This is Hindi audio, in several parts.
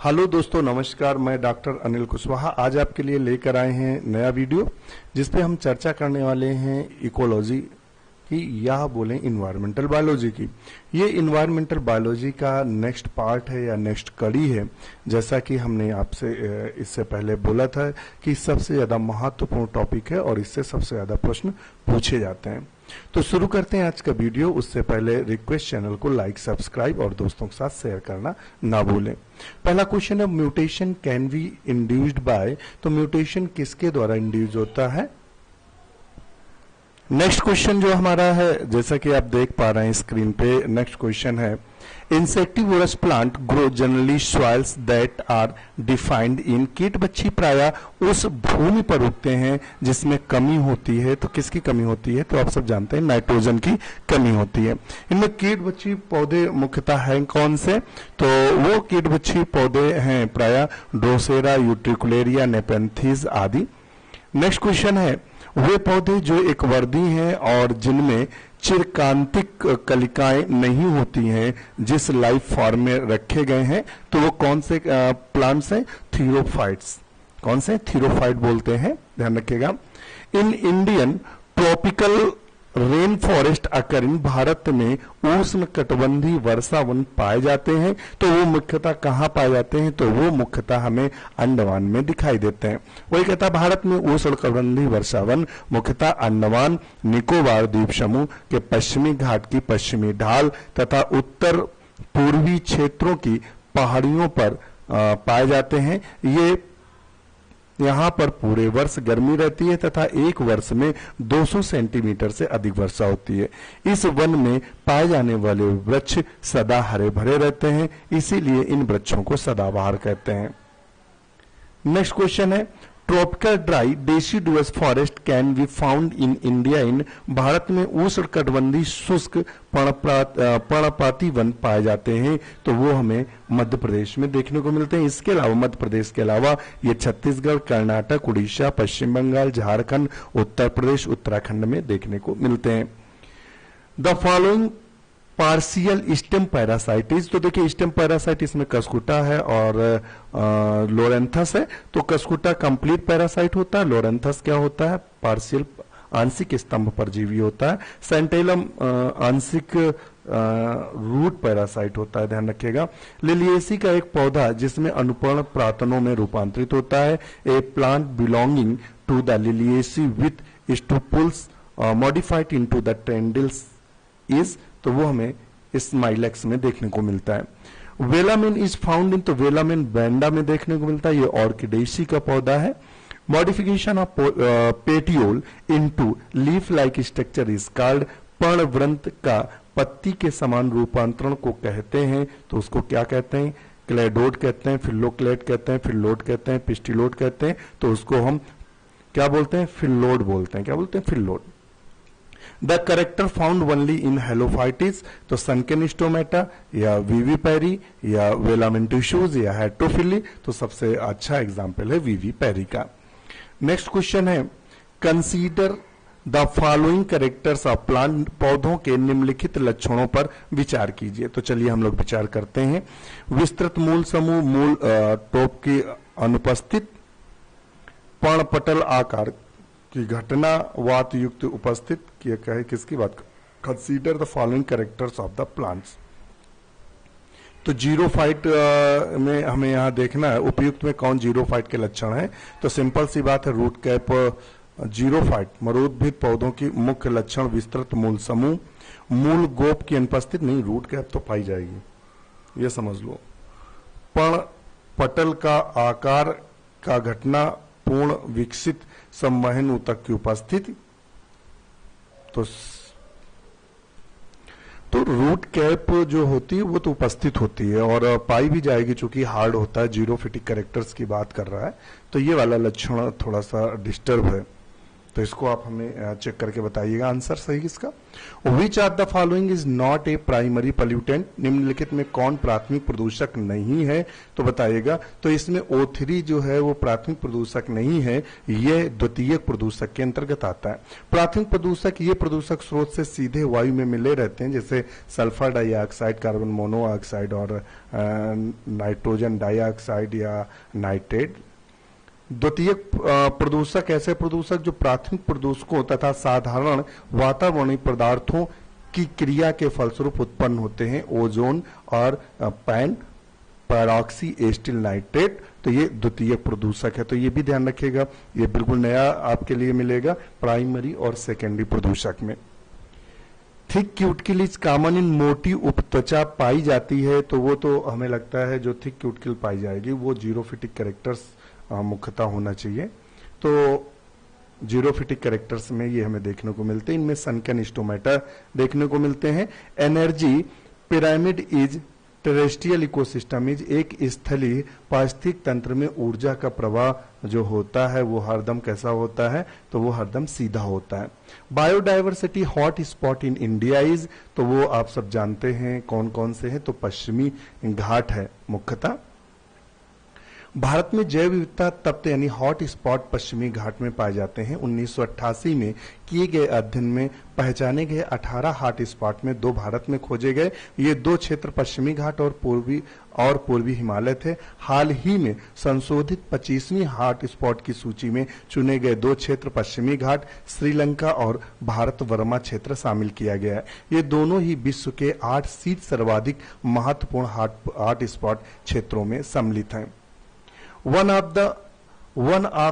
हेलो दोस्तों, नमस्कार। मैं डॉक्टर अनिल कुशवाहा आज आपके लिए लेकर आए हैं नया वीडियो जिसपे हम चर्चा करने वाले हैं इकोलॉजी की या बोलें इन्वायरमेंटल बायोलॉजी की। ये इन्वायरमेंटल बायोलॉजी का नेक्स्ट पार्ट है या नेक्स्ट कड़ी है। जैसा कि हमने आपसे इससे पहले बोला था कि सबसे ज्यादा महत्वपूर्ण टॉपिक है और इससे सबसे ज्यादा प्रश्न पूछे जाते हैं। तो शुरू करते हैं आज का वीडियो। उससे पहले रिक्वेस्ट, चैनल को लाइक, सब्सक्राइब और दोस्तों के साथ शेयर करना ना भूलें। पहला क्वेश्चन है, mutation can be induced by. तो म्यूटेशन किसके द्वारा इंड्यूस होता है? नेक्स्ट क्वेश्चन जो हमारा है, जैसा कि आप देख पा रहे हैं स्क्रीन पे, नेक्स्ट क्वेश्चन है, insectivorous plant grow generally soils that are defined in. कीट बच्ची प्राय उस भूमि पर उगते हैं जिसमें कमी होती है। तो किसकी कमी होती है? तो आप सब जानते हैं नाइट्रोजन की कमी होती है। इनमें कीट बच्ची पौधे मुख्यतः हैं कौन से? तो वो कीट बच्ची पौधे हैं प्राय ड्रोसेरा, यूट्रिकुलेरिया, नेपेंथीज आदि। नेक्स्ट क्वेश्चन है, वे पौधे जो एक वर्दी हैं और जिनमें चिरकांतिक कलिकाएं नहीं होती हैं, जिस लाइफ फॉर्म में रखे गए हैं, तो वो कौन से प्लांट्स हैं? थीरोफाइट्स। कौन से? थीरोफाइट बोलते हैं, ध्यान रखिएगा। In Indian tropical rain forest occur in. Bharat में उष्ण कटिबंधीय वर्षा वन पाए जाते हैं। तो वो मुख्यतः कहाँ पाए जाते हैं? तो वो मुख्यतः हमें अंडमान में दिखाई देते हैं। वही कहता है, भारत में उष्ण कटिबंधीय वर्षा वन मुख्यतः अंडमान निकोबार द्वीप समूह के पश्चिमी घाट की पश्चिमी ढाल तथा उत्तर पूर्वी क्षेत्रों की पहाड़ियों पर पाए जाते हैं। ये यहाँ पर पूरे वर्ष गर्मी रहती है तथा एक वर्ष में 200 सेंटीमीटर से अधिक वर्षा होती है। इस वन में पाए जाने वाले वृक्ष सदा हरे भरे रहते हैं, इसीलिए इन वृक्षों को सदाबहार कहते हैं। नेक्स्ट क्वेश्चन है, tropical dry deciduous forest can be found in India in. Bharat में उष्णकटिबंधीय शुष्क पर्णपाती वन पाए जाते हैं। तो वो हमें मध्य प्रदेश में देखने को मिलते हैं। इसके अलावा मध्य प्रदेश के अलावा ये छत्तीसगढ़, कर्नाटक, उड़ीसा, पश्चिम बंगाल, झारखंड, उत्तर प्रदेश, उत्तराखंड में देखने को मिलते हैं। The following partial stem parasites. तो देखिए, स्टेम पैरासाइट इसमें कसकुटा है और लोरेंथस है। तो कसकुटा कंप्लीट पैरासाइट होता है, लोरेंथस क्या होता है? पार्शियल, आंशिक स्तंभ परजीवी होता है। सेंटेलम आंशिक रूट पैरासाइट होता है, ध्यान रखिएगा। लिलिएसी का एक पौधा जिसमें अनुपर्ण प्रातनों में रूपांतरित होता है। A plant belonging to the Liliaceae with stipules modified into the tendrils is. तो वो हमें स्माइलेक्स में देखने को मिलता है। Velamen is found in. तो वेलामिन बैंडा में देखने को मिलता है। ये ऑर्किडेसी का पौधा है। Modification of petiole into leaf like structure is called. पर्णवृंत का पत्ती के समान रूपांतरण को कहते हैं। तो उसको क्या कहते हैं? क्लेडोड कहते हैं, फिल्लोक्लेड कहते हैं, फिल्लोड कहते हैं, पिस्टिलोड कहते हैं। तो उसको हम क्या बोलते हैं? फिल्लोड बोलते हैं। क्या बोलते हैं? Phyllode. The character found only in halophytes. तो सनकेन स्टोमेटा या वीवी पेरी या वेलामिन टिश्यूज या हेट्रोफिली। तो सबसे अच्छा एग्जाम्पल है वीवी पेरी का। नेक्स्ट क्वेश्चन है, consider the following characters of plant. पौधों के निम्नलिखित लक्षणों पर विचार कीजिए। तो चलिए हम लोग विचार करते हैं। विस्तृत मूल समूह, मूल टॉप की अनुपस्थित, पर्णपटल आकार की घटना, वात युक्त उपस्थित। कहे किसकी बात? Consider the following characters of the plants. तो जीरोफाइट में हमें यहां देखना है उपयुक्त में कौन जीरोफाइट के लक्षण है। तो सिंपल सी बात है, रूट कैप जीरोफाइट मरुद्भिद पौधों की मुख्य लक्षण विस्तृत मूल समूह, मूल गोप की अनुपस्थित। नहीं, रूट कैप तो पाई जाएगी, ये समझ लो। पर्णपटल का आकार का घटना, पूर्ण विकसित संवहन ऊतक की उपस्थिति। तो रूट कैप जो होती है वो तो उपस्थित होती है और पाई भी जाएगी, चूंकि हार्ड होता है। जीरोफिटिक कैरेक्टर्स की बात कर रहा है, तो ये वाला लक्षण थोड़ा सा डिस्टर्ब है। तो इसको आप हमें चेक करके बताइएगा आंसर सही इसका। Which are the following is not a primary pollutant, निम्नलिखित में कौन प्राथमिक प्रदूषक नहीं है, तो बताइएगा। तो इसमें O3 जो है वो प्राथमिक प्रदूषक नहीं है, यह द्वितीयक प्रदूषक के अंतर्गत आता है। प्राथमिक प्रदूषक ये प्रदूषक स्रोत से सीधे वायु में मिले रहते हैं, जैसे सल्फर डाइऑक्साइड, कार्बन मोनोऑक्साइड और नाइट्रोजन डाइऑक्साइड या नाइट्रेट। द्वितीयक प्रदूषक ऐसे प्रदूषक जो प्राथमिक प्रदूषकों तथा साधारण वातावरणीय पदार्थों की क्रिया के फलस्वरूप उत्पन्न होते हैं, ओजोन और पैन पैरॉक्सी एस्टिल नाइट्रेट। तो ये द्वितीयक प्रदूषक है, तो ये भी ध्यान रखिएगा, ये बिल्कुल नया आपके लिए मिलेगा प्राइमरी और सेकेंडरी प्रदूषक में। Thick cuticle is common in, मोटी उपत्वचा पाई जाती है, तो वो तो हमें लगता है जो थिक क्यूटिकल पाई जाएगी वो जीरोफिटिक कैरेक्टर्स मुख्यतः होना चाहिए। तो जीरोफिटिक कैरेक्टर्स में ये हमें देखने को मिलते हैं, इनमें सनकन स्टोमेटा देखने को मिलते हैं। Energy pyramid is terrestrial ecosystem is, एक स्थलीय पारिस्थितिक तंत्र में ऊर्जा का प्रवाह जो होता है वो हरदम कैसा होता है, तो वो हरदम सीधा होता है। Biodiversity hot spot in India is, तो वो आप सब जानते हैं कौन कौन से हैं, तो पश्चिमी घाट है मुख्यतः। भारत में जैव विविधता तब यानी हॉट स्पॉट पश्चिमी घाट में पाए जाते हैं। 1988 में किए गए अध्ययन में पहचाने गए 18 हॉट स्पॉट में 2 भारत में खोजे गए। ये 2 क्षेत्र पश्चिमी घाट और पूर्वी हिमालय थे। हाल ही में संशोधित 25वीं हॉट स्पॉट की सूची में चुने गए 2 क्षेत्र पश्चिमी घाट, श्रीलंका और भारत वर्मा क्षेत्र शामिल किया गया है। ये दोनों ही विश्व के 8 शीर्ष सर्वाधिक महत्वपूर्ण हॉट स्पॉट क्षेत्रों में सम्मिलित हैं। One of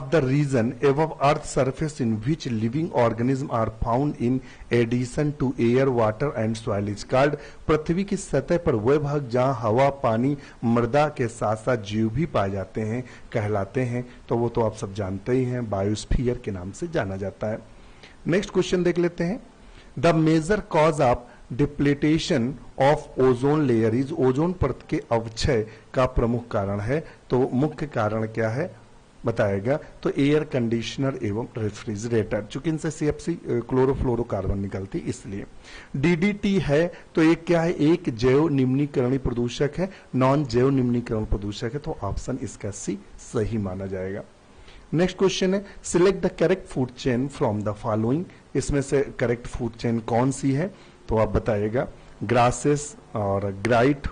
the region above Earth's surface in which living organisms are found in addition to air, water and soil is called, पृथ्वी की सतह पर वह भाग जहां हवा, पानी, मृदा के साथ साथ जीव भी पाए जाते हैं कहलाते हैं, तो वो तो आप सब जानते ही हैं, बायोस्फीयर के नाम से जाना जाता है। नेक्स्ट क्वेश्चन देख लेते हैं। The major cause of depletion of ozone layer is, ozone परत के अवक्षय का प्रमुख कारण है, तो मुख्य कारण क्या है बताएगा, तो एयर कंडीशनर एवं रेफ्रिजरेटर, चूंकि इनसे CFC क्लोरोफ्लोरोकार्बन निकलती इसलिए। DDT है तो एक क्या है, एक जैव निम्नीकरणीय प्रदूषक है, नॉन जैव निम्नीकरण प्रदूषक है, तो ऑप्शन इसका C सही माना जाएगा। नेक्स्ट क्वेश्चन है, select the correct food chain from the following, इसमें से करेक्ट फूड चेन कौन सी है, तो आप बताइएगा। ग्रासेस और ग्राइट,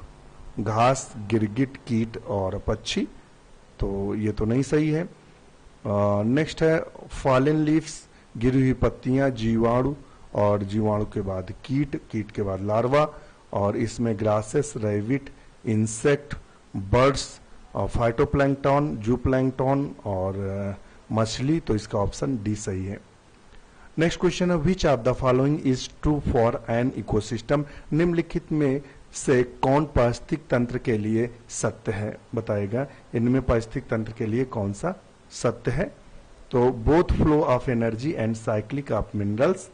घास, गिरगिट, कीट और पक्षी, तो ये तो नहीं सही है। नेक्स्ट है फॉलन लीव्स, गिरी हुई पत्तियां, जीवाणु और जीवाणु के बाद कीट, कीट के बाद लार्वा, और इसमें ग्रासेस, रैबिट, इंसेक्ट, बर्ड्स और फाइटोप्लैंक्टन, जूप्लैंक्टन और मछली, तो इसका ऑप्शन डी सही है। नेक्स्ट क्वेश्चन है, विच of the following is true for an ecosystem, निम्नलिखित में से कौन पारिस्थितिक तंत्र के लिए सत्य है बताएगा। इनमें पारिस्थितिक तंत्र के लिए कौन सा सत्य है, तो both flow of energy and cyclic of minerals.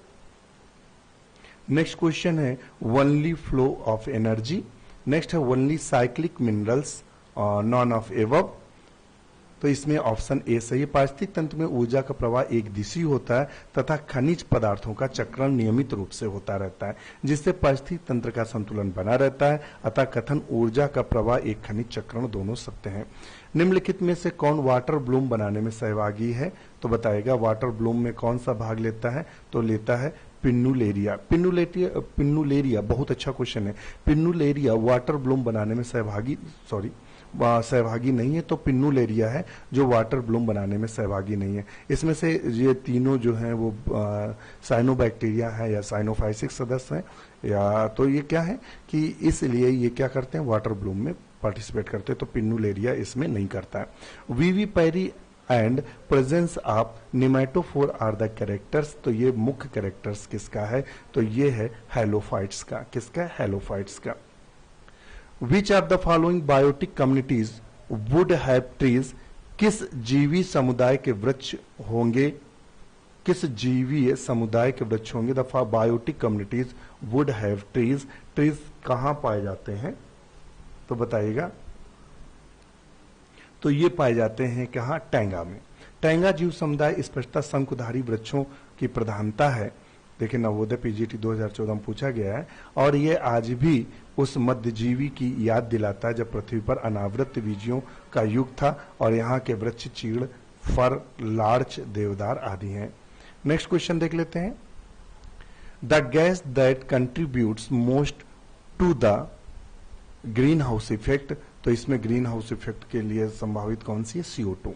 Next question है, only flow of energy. Next है only cyclic minerals, none of above, तो इसमें ऑप्शन ए सही है। पारिस्थितिक तंत्र में ऊर्जा का प्रवाह एक दिशी होता है तथा खनिज पदार्थों का चक्रण नियमित रूप से होता रहता है, जिससे पारिस्थितिक तंत्र का संतुलन बना रहता है। अतः कथन ऊर्जा का प्रवाह एक खनिज चक्रण दोनों सत्य हैं। निम्नलिखित में से कौन वाटर ब्लूम बनाने में सहभागी है, तो बताएगा वाटर ब्लूम में कौन सा भाग लेता है, तो लेता है पिन्नुलेरिया। पिन्नुलेरिया बहुत अच्छा क्वेश्चन है। पिन्नुलेरिया वाटर ब्लूम बनाने में सहभागी नहीं है, तो पिन्नुलेरिया है जो वाटर ब्लूम बनाने में सहभागी नहीं है। इसमें से ये तीनों जो हैं वो साइनोबैक्टीरिया है या साइनोफाइसिक सदस्य हैं, या तो ये क्या है कि इसलिए ये क्या करते हैं, वाटर ब्लूम में पार्टिसिपेट करते हैं, तो पिन्नुलेरिया इसमें नहीं करता है। Vivipary and presence of pneumatophore are the characters, तो ये मुख्य कैरेक्टर्स किसका है, तो ये है हैलोफाइट्स का। किसका है, हैलोफाइट्स का। Which of the following biotic communities would have trees, किस जीवी समुदाय के वृक्ष होंगे, किस जीवी समुदाय के वृक्ष होंगे। The biotic communities would have trees, trees कहां पाए जाते हैं, तो बताइएगा, तो ये पाए जाते हैं कहां, टैंगा में। टैंगा जीव समुदाय स्पष्टता शंकुधारी वृक्षों की प्रधानता है। देखिए नवोदय पीजीटी 2014 में पूछा गया है और ये आज भी उस मध्यजीवी की याद दिलाता है जब पृथ्वी पर अनावृत बीजियों का युग था और यहाँ के वृक्ष चीड़, फर, लार्च, देवदार आदि हैं। नेक्स्ट क्वेश्चन देख लेते हैं। The gas that contributes most to the greenhouse effect, तो इसमें ग्रीन हाउस इफेक्ट के लिए संभावित कौन सी है? CO2।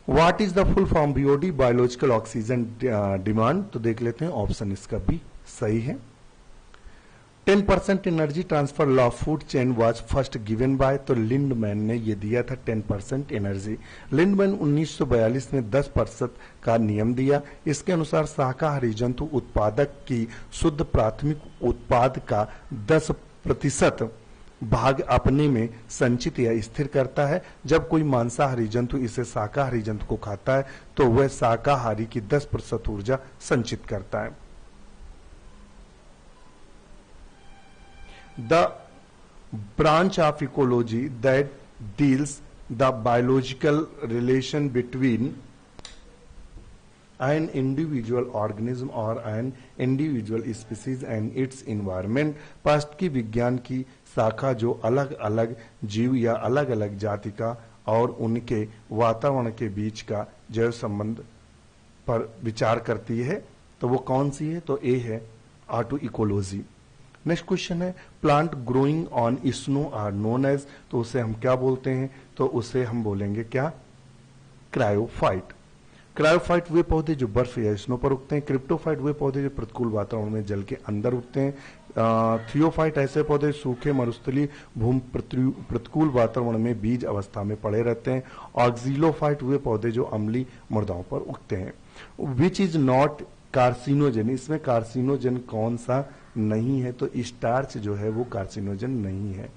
What is the full form BOD, biological oxygen demand, तो देख लेते हैं ऑप्शन इसका भी सही है। 10% energy transfer law food chain was first given by, तो लिंडमैन ने ये दिया था 10% एनर्जी। लिंडमैन 1942 में 10% का नियम दिया। इसके अनुसार शाकाहारी जंतु उत्पादक की शुद्ध प्राथमिक उत्पाद का 10% भाग अपने में संचित या स्थिर करता है। जब कोई मांसाहारी जंतु इसे शाकाहारी जंतु को खाता है तो वह शाकाहारी की 10% ऊर्जा संचित करता है। The branch of ecology that deals the biological relation between an individual organism or an individual species and its environment, पारिस्थितिकी विज्ञान की शाखा जो अलग अलग जीव या अलग अलग जाति का और उनके वातावरण के बीच का जैव संबंध पर विचार करती है, तो वो कौन सी है? तो ए है ऑटो इकोलॉजी। नेक्स्ट क्वेश्चन है plant growing on snow are known as, तो उसे हम क्या बोलते हैं? तो उसे हम बोलेंगे क्या? क्रायोफाइट। क्रायोफाइट वे पौधे जो बर्फ या स्नो पर उगते हैं। क्रिप्टोफाइट वे पौधे जो प्रतिकूल वातावरण में जल के अंदर उगते हैं। थियोफाइट ऐसे पौधे सूखे मरुस्थलीय भूमि प्रतिकूल वातावरण में बीज अवस्था में पड़े रहते हैं। ऑक्सिलोफाइट वे पौधे जो अम्लीय मृदाओं पर उगते हैं। विच इज नॉट कार्सिनोजन, इसमें कार्सिनोजन कौन सा नहीं है? तो स्टार्च जो है वो कार्सिनोजन नहीं है।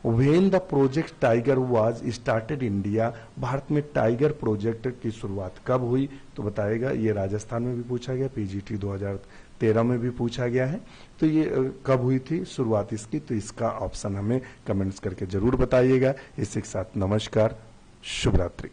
When the project tiger was started India, Bharat में टाइगर प्रोजेक्ट की शुरुआत कब हुई? तो बताएगा, ये राजस्थान में भी पूछा गया, पीजीटी 2013 में भी पूछा गया है। तो ये कब हुई थी शुरुआत इसकी? तो इसका ऑप्शन हमें कमेंट्स करके जरूर बताइएगा। इसी के साथ नमस्कार, शुभ रात्रि।